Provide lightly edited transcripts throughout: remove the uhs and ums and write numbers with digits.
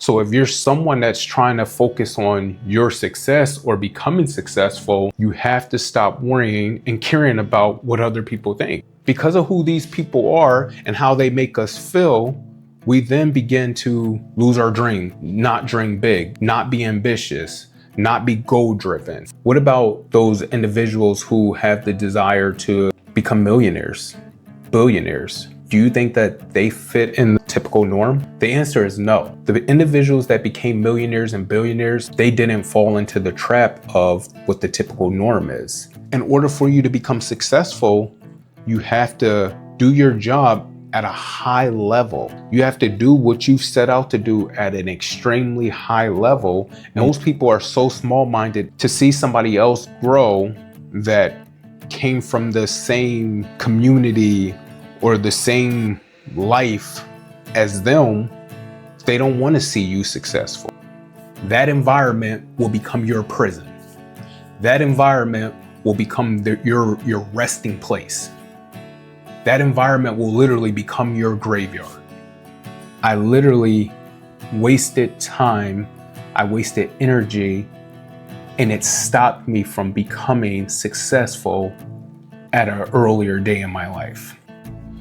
So if you're someone that's trying to focus on your success or becoming successful, you have to stop worrying and caring about what other people think. Because of who these people are and how they make us feel, we then begin to lose our dream, not dream big, not be ambitious, not be goal-driven. What about those individuals who have the desire to become millionaires, billionaires? Do you think that they fit in the typical norm? The answer is no. The individuals that became millionaires and billionaires, they didn't fall into the trap of what the typical norm is. In order for you to become successful, you have to do your job at a high level. You have to do what you've set out to do at an extremely high level. And most people are so small-minded to see somebody else grow that came from the same community or the same life as them. They don't want to see you successful. That environment will become your prison. That environment will become your resting place. That environment will literally become your graveyard. I literally wasted time, I wasted energy, and it stopped me from becoming successful at an earlier day in my life.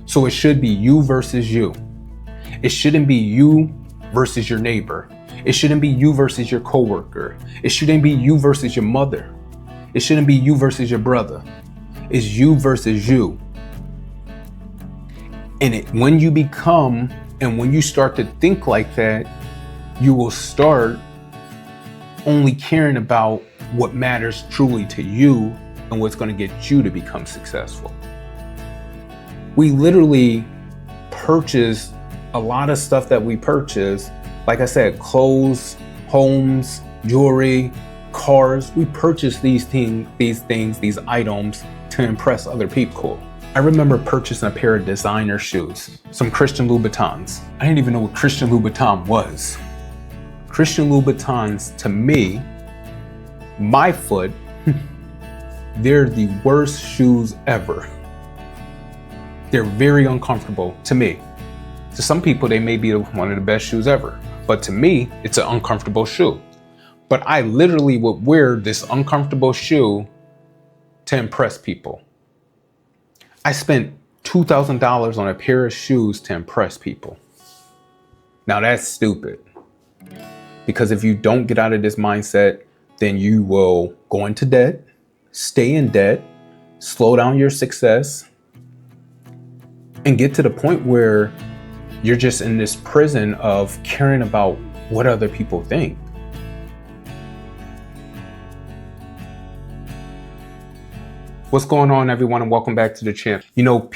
So it should be you versus you. It shouldn't be you versus your neighbor. It shouldn't be you versus your coworker. It shouldn't be you versus your mother. It shouldn't be you versus your brother. It's you versus you. And when you become and when you start to think like that, you will start only caring about what matters truly to you and what's going to get you to become successful. We literally purchase a lot of stuff that we purchase. Like I said, clothes, homes, jewelry, cars. We purchase these items to impress other people. I remember purchasing a pair of designer shoes, some Christian Louboutins. I didn't even know what Christian Louboutin was. Christian Louboutins, to me, my foot, they're the worst shoes ever. They're very uncomfortable to me. To some people, they may be one of the best shoes ever, but to me, it's an uncomfortable shoe. But I literally would wear this uncomfortable shoe to impress people. I spent $2,000 on a pair of shoes to impress people. Now that's stupid. Because if you don't get out of this mindset, then you will go into debt, stay in debt, slow down your success, and get to the point where you're just in this prison of caring about what other people think. What's going on, everyone, and welcome back to the channel. You know,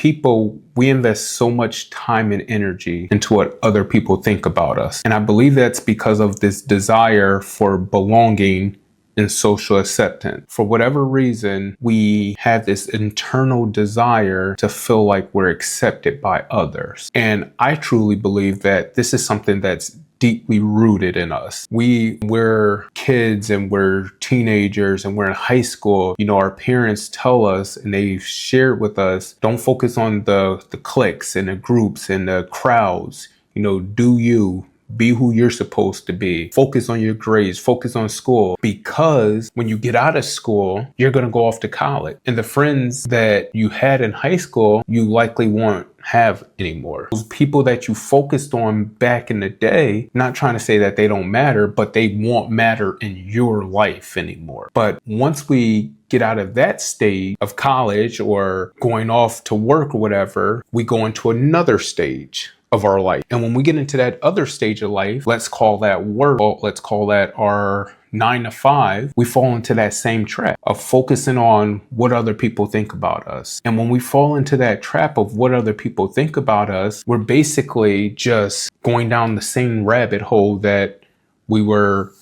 we invest so much time and energy into what other people think about us. And I believe that's because of this desire for belonging and social acceptance. For whatever reason, we have this internal desire to feel like we're accepted by others. And I truly believe that this is something that's deeply rooted in us. We're kids and we're teenagers and we're in high school. You know, our parents tell us and they've shared with us, don't focus on the cliques and the groups and the crowds. You know, do you. Be who you're supposed to be. Focus on your grades, focus on school, because when you get out of school, you're going to go off to college. And the friends that you had in high school, you likely won't have anymore. Those people that you focused on back in the day, not trying to say that they don't matter, but they won't matter in your life anymore. But once we get out of that stage of college or going off to work or whatever, we go into another stage of our life. And when we get into that other stage of life, let's call that work, let's call that our 9 to 5, we fall into that same trap of focusing on what other people think about us. And when we fall into that trap of what other people think about us, we're basically just going down the same rabbit hole that we were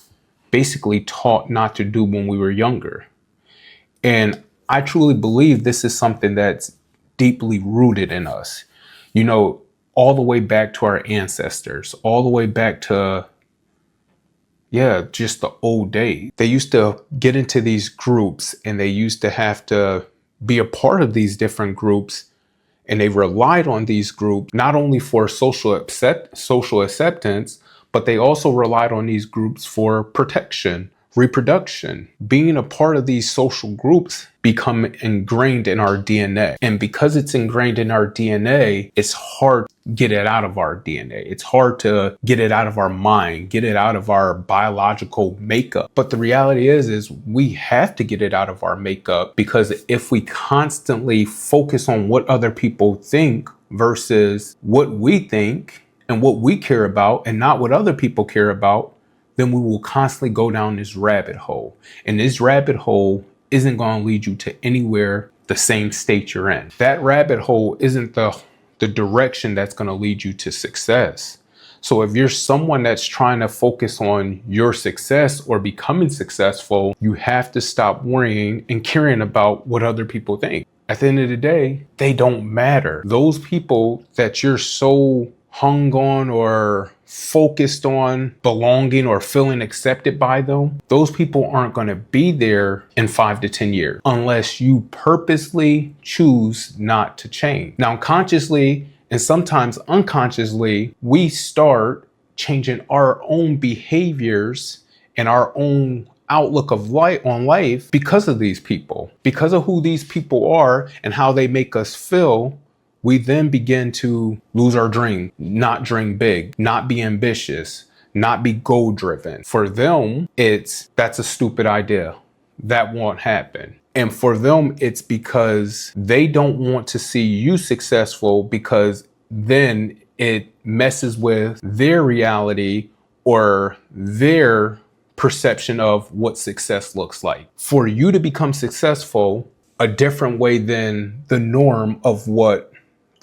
basically taught not to do when we were younger. And I truly believe this is something that's deeply rooted in us. You know, all the way back to our ancestors, all the way back to, just the old days. They used to get into these groups and they used to have to be a part of these different groups. And they relied on these groups, not only for social acceptance, but they also relied on these groups for protection, reproduction. Being a part of these social groups become ingrained in our DNA. And because it's ingrained in our DNA, it's hard to get it out of our DNA. It's hard to get it out of our mind, get it out of our biological makeup. But the reality is we have to get it out of our makeup, because if we constantly focus on what other people think versus what we think and what we care about and not what other people care about, then we will constantly go down this rabbit hole. And this rabbit hole isn't going to lead you to anywhere the same state you're in. That rabbit hole isn't the direction that's going to lead you to success. So if you're someone that's trying to focus on your success or becoming successful, you have to stop worrying and caring about what other people think. At the end of the day, they don't matter. Those people that you're so hung on or focused on belonging or feeling accepted by them, those people aren't going to be there in 5 to 10 years unless you purposely choose not to change. Now, consciously and sometimes unconsciously, we start changing our own behaviors and our own outlook of life on life because of these people, because of who these people are and how they make us feel. We then begin to lose our dream, not dream big, not be ambitious, not be goal driven. For them, that's a stupid idea. That won't happen. And for them, it's because they don't want to see you successful, because then it messes with their reality or their perception of what success looks like. For you to become successful a different way than the norm of what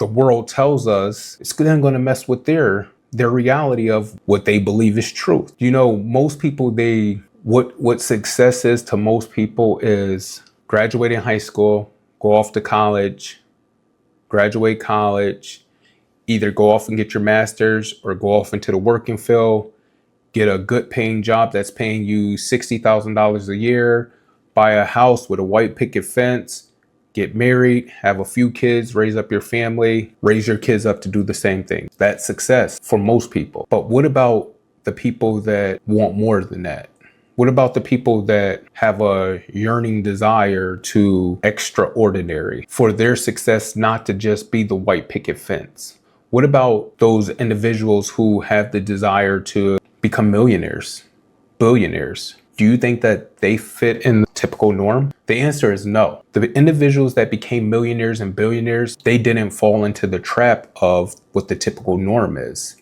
the world tells us, it's then going to mess with their reality of what they believe is truth. You know, most people, what success is to most people is graduating high school, go off to college, graduate college, either go off and get your master's or go off into the working field, get a good paying job that's paying you $60,000 a year, buy a house with a white picket fence, get married, have a few kids, raise up your family, raise your kids up to do the same thing. That's success for most people. But what about the people that want more than that? What about the people that have a yearning desire to extraordinary, for their success not to just be the white picket fence? What about those individuals who have the desire to become millionaires, billionaires? Do you think that they fit in the typical norm? The answer is no. The individuals that became millionaires and billionaires, they didn't fall into the trap of what the typical norm is.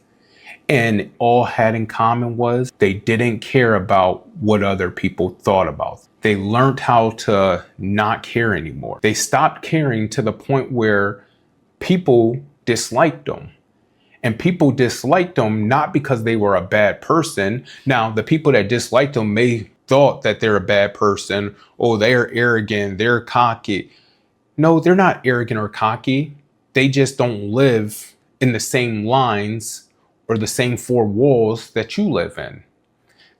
And all had in common was they didn't care about what other people thought about them. They learned how to not care anymore. They stopped caring to the point where people disliked them. And people disliked them not because they were a bad person. Now, the people that disliked them may thought that they're a bad person. Oh, they're arrogant, they're cocky. No, they're not arrogant or cocky. They just don't live in the same lines or the same four walls that you live in.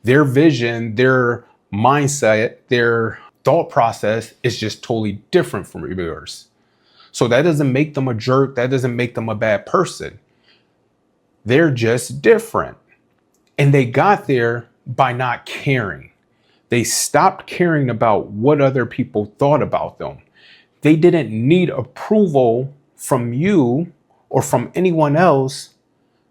Their vision, their mindset, their thought process is just totally different from yours. So that doesn't make them a jerk. That doesn't make them a bad person. They're just different. And they got there by not caring. They stopped caring about what other people thought about them. They didn't need approval from you or from anyone else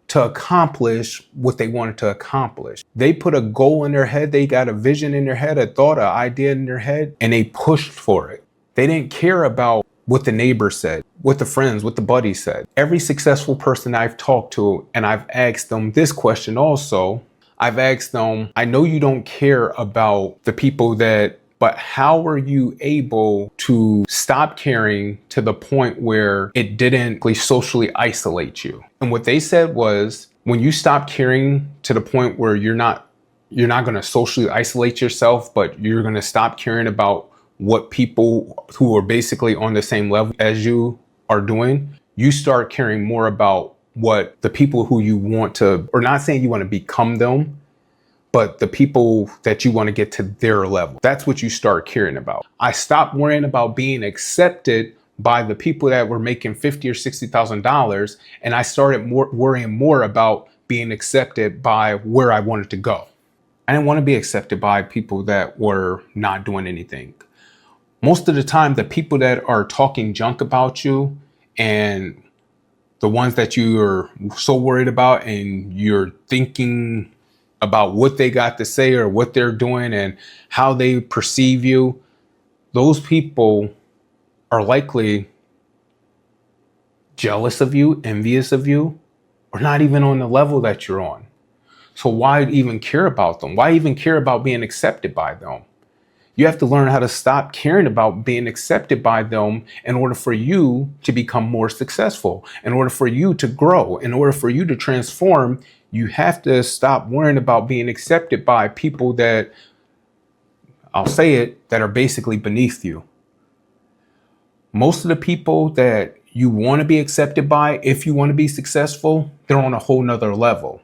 to accomplish what they wanted to accomplish. They put a goal in their head. They got a vision in their head, a thought, an idea in their head, and they pushed for it. They didn't care about what the neighbor said, what the friends, what the buddy said. Every successful person I've talked to, and I've asked them this question also, I've asked them, I know you don't care about the people but how were you able to stop caring to the point where it didn't socially isolate you? And what they said was, when you stop caring to the point where you're not going to socially isolate yourself, but you're going to stop caring about what people who are basically on the same level as you are doing, you start caring more about what the people who you want to, or not saying you want to become them, but the people that you want to get to their level. That's what you start caring about. I stopped worrying about being accepted by the people that were making $50,000 or $60,000, and I started worrying more about being accepted by where I wanted to go. I didn't want to be accepted by people that were not doing anything. Most of the time, the people that are talking junk about you and the ones that you're so worried about and you're thinking about what they got to say or what they're doing and how they perceive you, those people are likely jealous of you, envious of you, or not even on the level that you're on. So why even care about them? Why even care about being accepted by them? You have to learn how to stop caring about being accepted by them in order for you to become more successful, in order for you to grow, in order for you to transform. You have to stop worrying about being accepted by people that, I'll say it, that are basically beneath you. Most of the people that you want to be accepted by, if you want to be successful, they're on a whole nother level.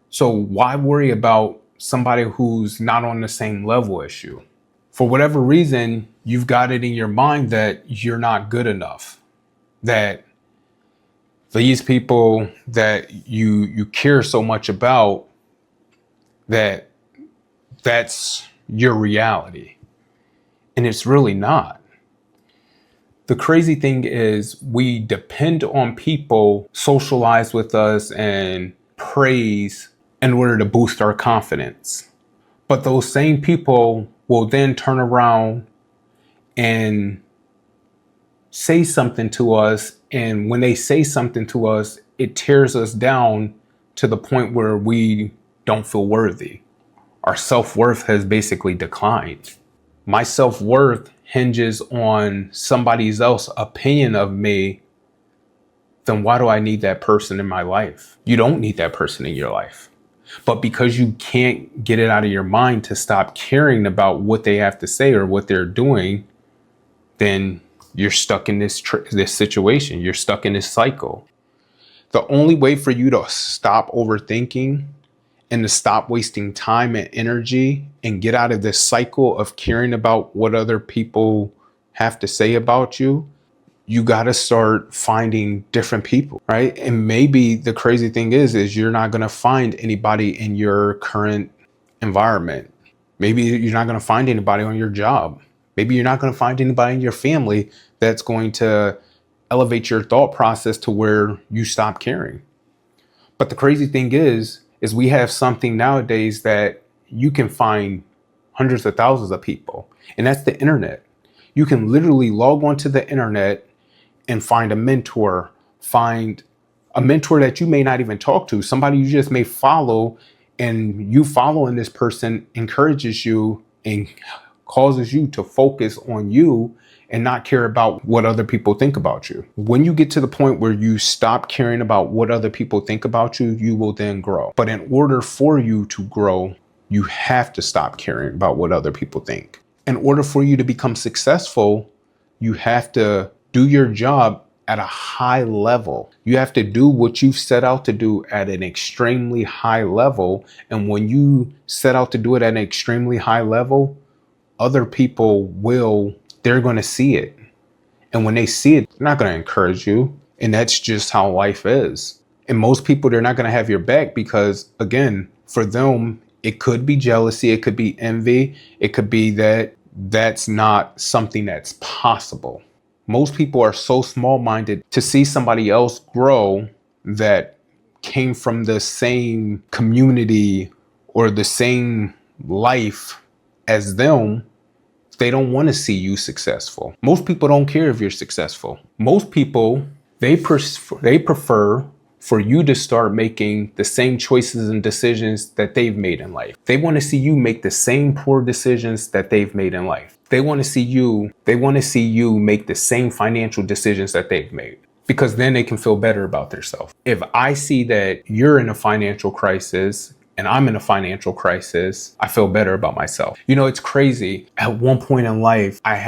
So why worry about somebody who's not on the same level as you? For whatever reason, you've got it in your mind that you're not good enough, that these people that you care so much about, that's your reality. And it's really not. The crazy thing is we depend on people socialize with us and praise in order to boost our confidence. But those same people will then turn around and say something to us. And when they say something to us, it tears us down to the point where we don't feel worthy. Our self-worth has basically declined. My self-worth hinges on somebody else's opinion of me. Then why do I need that person in my life? You don't need that person in your life. But because you can't get it out of your mind to stop caring about what they have to say or what they're doing, then you're stuck in this situation. You're stuck in this cycle. The only way for you to stop overthinking and to stop wasting time and energy and get out of this cycle of caring about what other people have to say about you, you got to start finding different people, right? And maybe the crazy thing is you're not going to find anybody in your current environment. Maybe you're not going to find anybody on your job. Maybe you're not going to find anybody in your family that's going to elevate your thought process to where you stop caring. But the crazy thing is we have something nowadays that you can find hundreds of thousands of people, and that's the internet. You can literally log onto the internet and find a mentor that you may not even talk to, somebody you just may follow, and you following this person encourages you and causes you to focus on you and not care about what other people think about you. When you get to the point where you stop caring about what other people think about you, you will then grow. But in order for you to grow, you have to stop caring about what other people think. In order for you to become successful, you have to do your job at a high level. You have to do what you've set out to do at an extremely high level. And when you set out to do it at an extremely high level, other people they're going to see it. And when they see it, they're not going to encourage you. And that's just how life is. And most people, they're not going to have your back because, again, for them, it could be jealousy. It could be envy. It could be that that's not something that's possible. Most people are so small-minded to see somebody else grow that came from the same community or the same life as them. They don't want to see you successful. Most people don't care if you're successful. Most people, they prefer for you to start making the same choices and decisions that they've made in life. They want to see you make the same poor decisions that they've made in life. They want to see you make the same financial decisions that they've made, because then they can feel better about themselves. If I see that you're in a financial crisis and I'm in a financial crisis, I feel better about myself. You know, it's crazy. At one point in life, my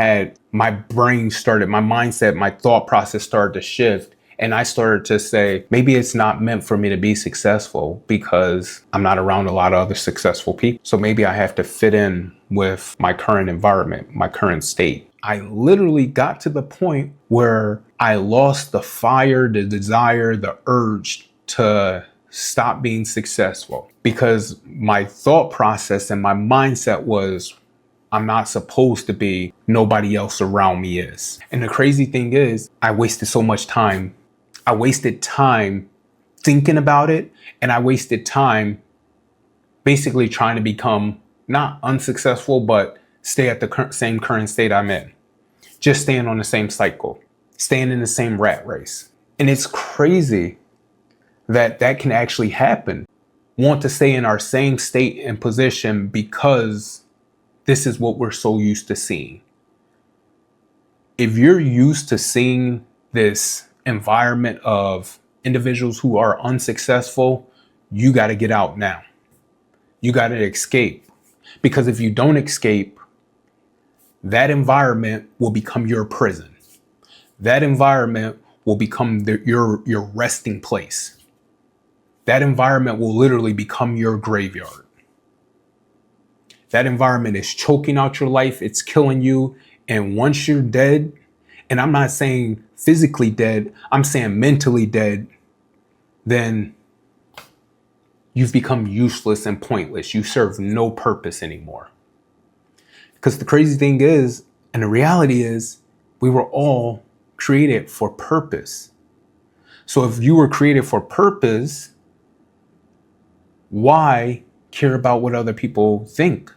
mindset, my thought process started to shift. And I started to say, maybe it's not meant for me to be successful because I'm not around a lot of other successful people. So maybe I have to fit in with my current environment, my current state. I literally got to the point where I lost the fire, the desire, the urge to stop being successful because my thought process and my mindset was, I'm not supposed to be, nobody else around me is. And the crazy thing is, I wasted so much time. I wasted time thinking about it, and I wasted time basically trying to become not unsuccessful, but stay at the same current state I'm in. Just staying on the same cycle, staying in the same rat race. And it's crazy that that can actually happen. Want to stay in our same state and position because this is what we're so used to seeing. If you're used to seeing this environment of individuals who are unsuccessful, you got to get out now. You got to escape. Because if you don't escape, that environment will become your prison. That environment will become your resting place. That environment will literally become your graveyard. That environment is choking out your life. It's killing you. And once you're dead, and I'm not saying physically dead, I'm saying mentally dead, then you've become useless and pointless. You serve no purpose anymore. Because the crazy thing is, and the reality is, we were all created for purpose. So if you were created for purpose, why care about what other people think?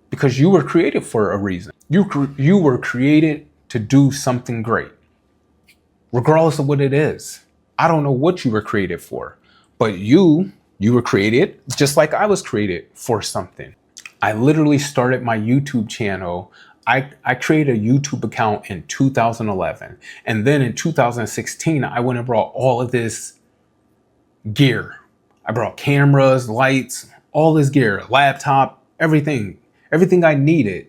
Because you were created for a reason. You were created to do something great, regardless of what it is. I don't know what you were created for, but you were created just like I was created for something. I literally started my YouTube channel. I created a YouTube account in 2011. And then in 2016, I went and brought all of this gear. I brought cameras, lights, all this gear, laptop, everything I needed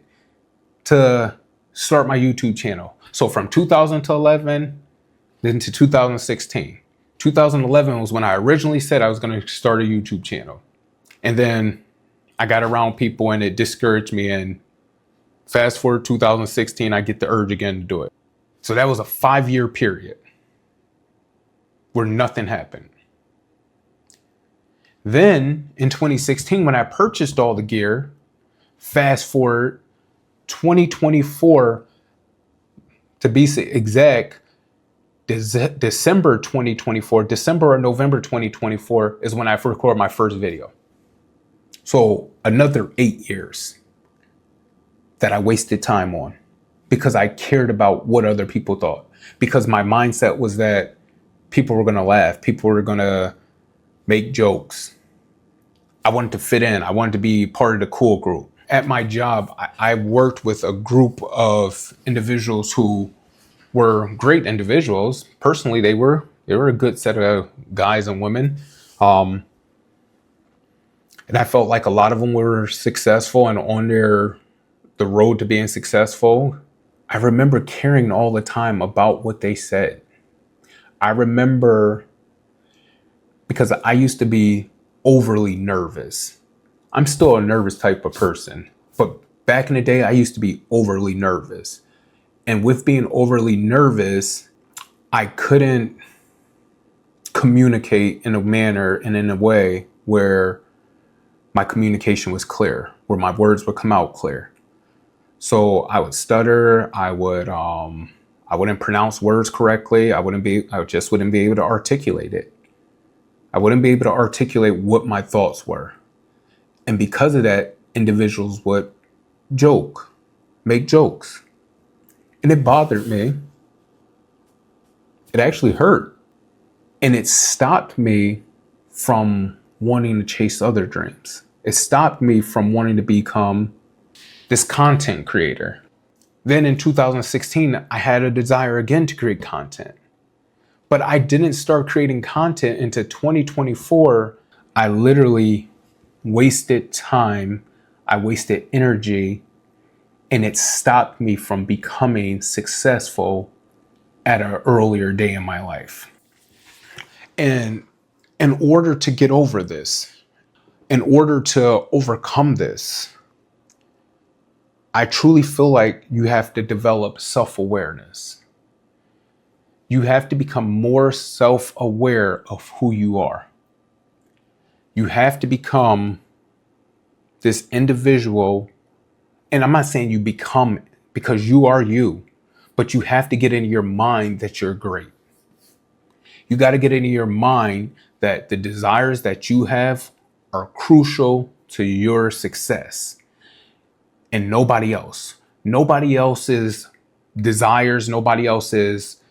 to start my YouTube channel. So from 2011, then to 2016. 2011 was when I originally said I was going to start a YouTube channel. And then I got around people and it discouraged me. And fast forward 2016, I get the urge again to do it. So that was a 5-year period where nothing happened. Then in 2016, when I purchased all the gear, fast forward 2024, to be exact, December 2024, December or November 2024 is when I recorded my first video. So another 8 years that I wasted time on because I cared about what other people thought. Because my mindset was that people were going to laugh. People were going to make jokes. I wanted to fit in. I wanted to be part of the cool group. At my job, I worked with a group of individuals who were great individuals. Personally, they were a good set of guys and women. And I felt like a lot of them were successful and on the road to being successful. I remember caring all the time about what they said. I remember because I used to be overly nervous. I'm still a nervous type of person, but back in the day, I used to be overly nervous. And with being overly nervous, I couldn't communicate in a manner and in a way where my communication was clear, where my words would come out clear. So I would stutter. I wouldn't pronounce words correctly. I just wouldn't be able to articulate it. I wouldn't be able to articulate what my thoughts were. And because of that, individuals would make jokes. And it bothered me. It actually hurt. And it stopped me from wanting to chase other dreams. It stopped me from wanting to become this content creator. Then in 2016, I had a desire again to create content. But I didn't start creating content until 2024. I literally wasted time. I wasted energy. And it stopped me from becoming successful at an earlier day in my life. And in order to get over this, in order to overcome this, I truly feel like you have to develop self-awareness. You have to become more self-aware of who you are. You have to become this individual. And I'm not saying you become, because you are you, but you have to get into your mind that you're great. You got to get into your mind that the desires that you have are crucial to your success and nobody else. Nobody else's desires, nobody else's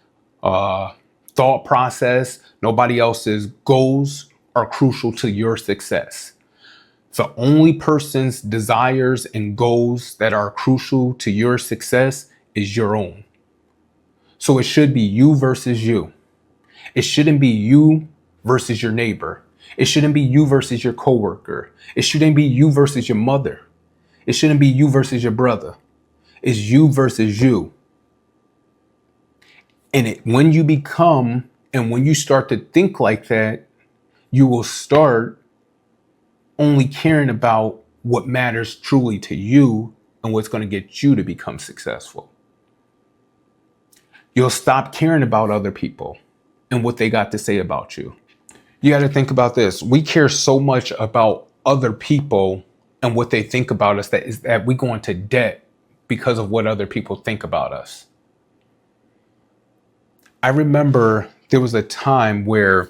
thought process, nobody else's goals are crucial to your success. The only person's desires and goals that are crucial to your success is your own. So it should be you versus you. It shouldn't be you versus your neighbor. It shouldn't be you versus your coworker. It shouldn't be you versus your mother. It shouldn't be you versus your brother. It's you versus you. And when you become and when you start to think like that, you will start only caring about what matters truly to you and what's going to get you to become successful. You'll stop caring about other people and what they got to say about you. You got to think about this. We care so much about other people and what they think about us that we go into debt because of what other people think about us. I remember there was a time where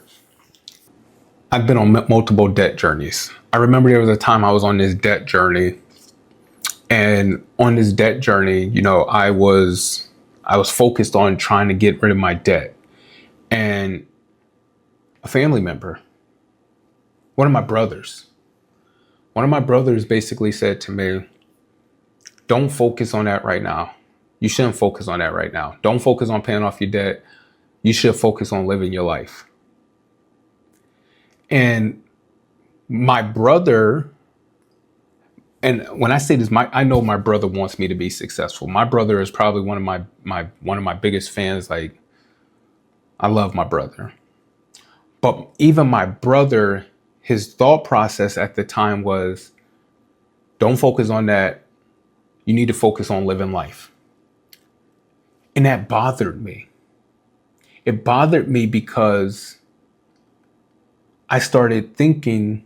I've been on multiple debt journeys. I remember there was a time I was on this debt journey, and on this debt journey, I was focused on trying to get rid of my debt. And a family member, one of my brothers basically said to me, don't focus on that right now. You shouldn't focus on that right now. Don't focus on paying off your debt. You should focus on living your life. And my brother, and when I say this, I know my brother wants me to be successful. My brother is probably one of my biggest fans. Like, I love my brother. But even my brother, his thought process at the time was, don't focus on that. You need to focus on living life. And that bothered me. It bothered me because I started thinking,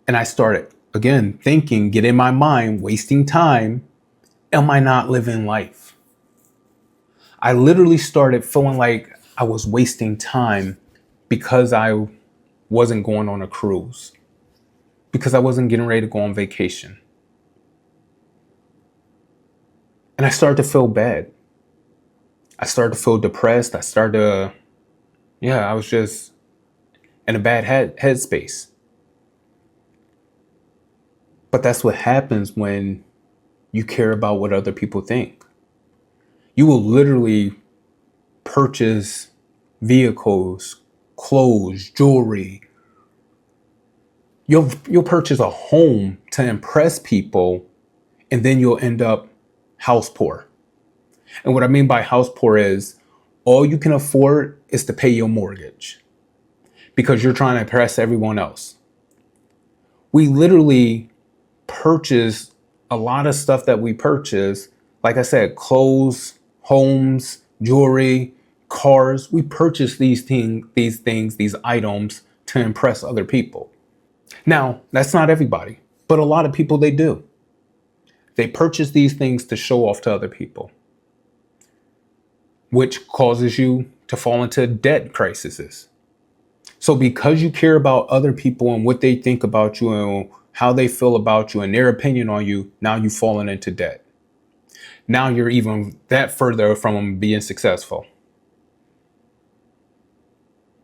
and I started again thinking, get in my mind, wasting time. Am I not living life? I literally started feeling like I was wasting time because I wasn't going on a cruise, because I wasn't getting ready to go on vacation. And I started to feel bad. I started to feel depressed. I was just in a bad headspace. But that's what happens when you care about what other people think. You will literally purchase vehicles, clothes, jewelry. You'll purchase a home to impress people, and then you'll end up house poor. And what I mean by house poor is all you can afford is to pay your mortgage because you're trying to impress everyone else. We literally purchase a lot of stuff that we purchase. Like I said, clothes, homes, jewelry, cars. We purchase these items to impress other people. Now, that's not everybody, but a lot of people, they do. They purchase these things to show off to other people, which causes you to fall into debt crises. So because you care about other people and what they think about you and how they feel about you and their opinion on you, now you've fallen into debt. Now you're even that further from being successful.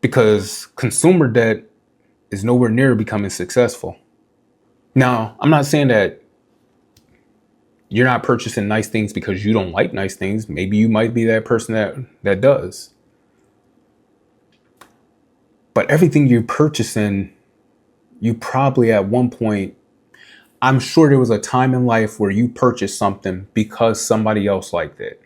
Because consumer debt is nowhere near becoming successful. Now, I'm not saying that you're not purchasing nice things because you don't like nice things. Maybe you might be that person that does. But everything you're purchasing, you probably at one point, I'm sure there was a time in life where you purchased something because somebody else liked it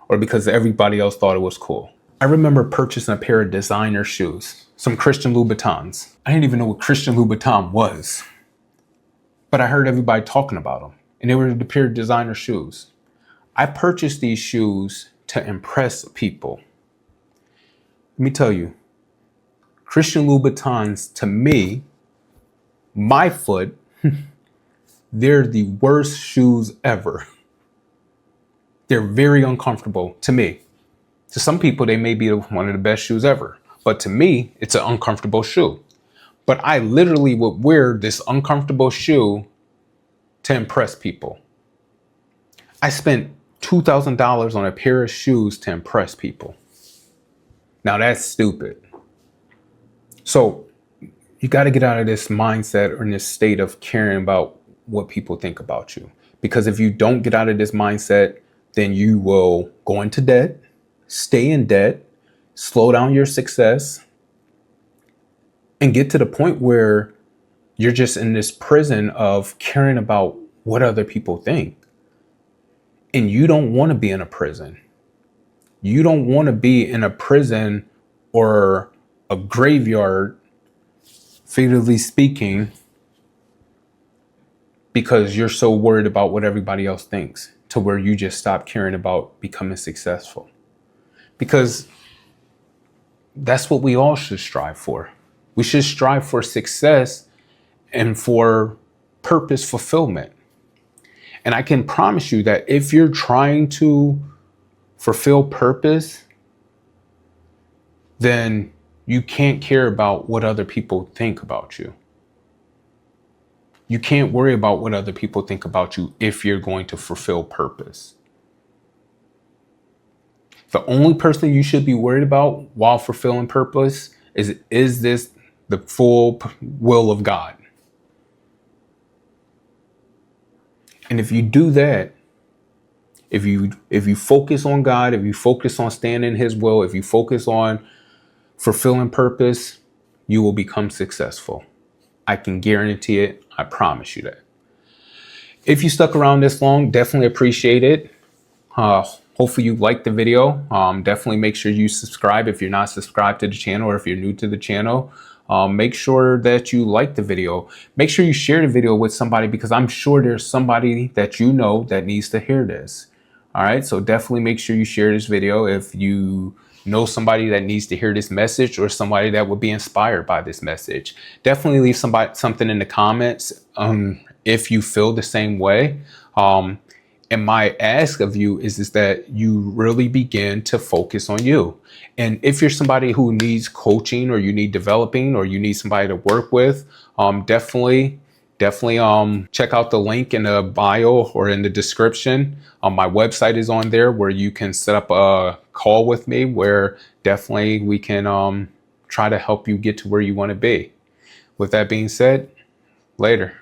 or because everybody else thought it was cool. I remember purchasing a pair of designer shoes, some Christian Louboutins. I didn't even know what Christian Louboutin was, but I heard everybody talking about them. And they were the pair of designer shoes. I purchased these shoes to impress people. Let me tell you, Christian Louboutins, to me, My foot, they're the worst shoes ever. They're very uncomfortable to me. To some people, they may be one of the best shoes ever. But to me, it's an uncomfortable shoe. But I literally would wear this uncomfortable shoe to impress people. I spent $2,000 on a pair of shoes to impress people. Now that's stupid. So you got to get out of this mindset or in this state of caring about what people think about you. Because if you don't get out of this mindset, then you will go into debt, stay in debt, slow down your success, and get to the point where you're just in this prison of caring about what other people think. And you don't want to be in a prison. You don't want to be in a prison or a graveyard, figuratively speaking, because you're so worried about what everybody else thinks, to where you just stop caring about becoming successful. Because that's what we all should strive for. We should strive for success and for purpose fulfillment. And I can promise you that if you're trying to fulfill purpose, then you can't care about what other people think about you. You can't worry about what other people think about you if you're going to fulfill purpose. The only person you should be worried about while fulfilling purpose is this the full will of God? And if you do that, if you focus on God, if you focus on staying in His will, if you focus on fulfilling purpose, you will become successful. I can guarantee it. I promise you that. If you stuck around this long, definitely appreciate it. Hopefully you liked the video. Definitely make sure you subscribe if you're not subscribed to the channel, or if you're new to the channel. Make sure that you like the video. Make sure you share the video with somebody, because I'm sure there's somebody that you know that needs to hear this. All right, so definitely make sure you share this video if you know somebody that needs to hear this message, or somebody that would be inspired by this message. Definitely leave something in the comments if you feel the same way. And my ask of you is that you really begin to focus on you. And if you're somebody who needs coaching, or you need developing, or you need somebody to work with, definitely check out the link in the bio or in the description. My website is on there, where you can set up a call with me, where definitely we can try to help you get to where you want to be. With that being said, later.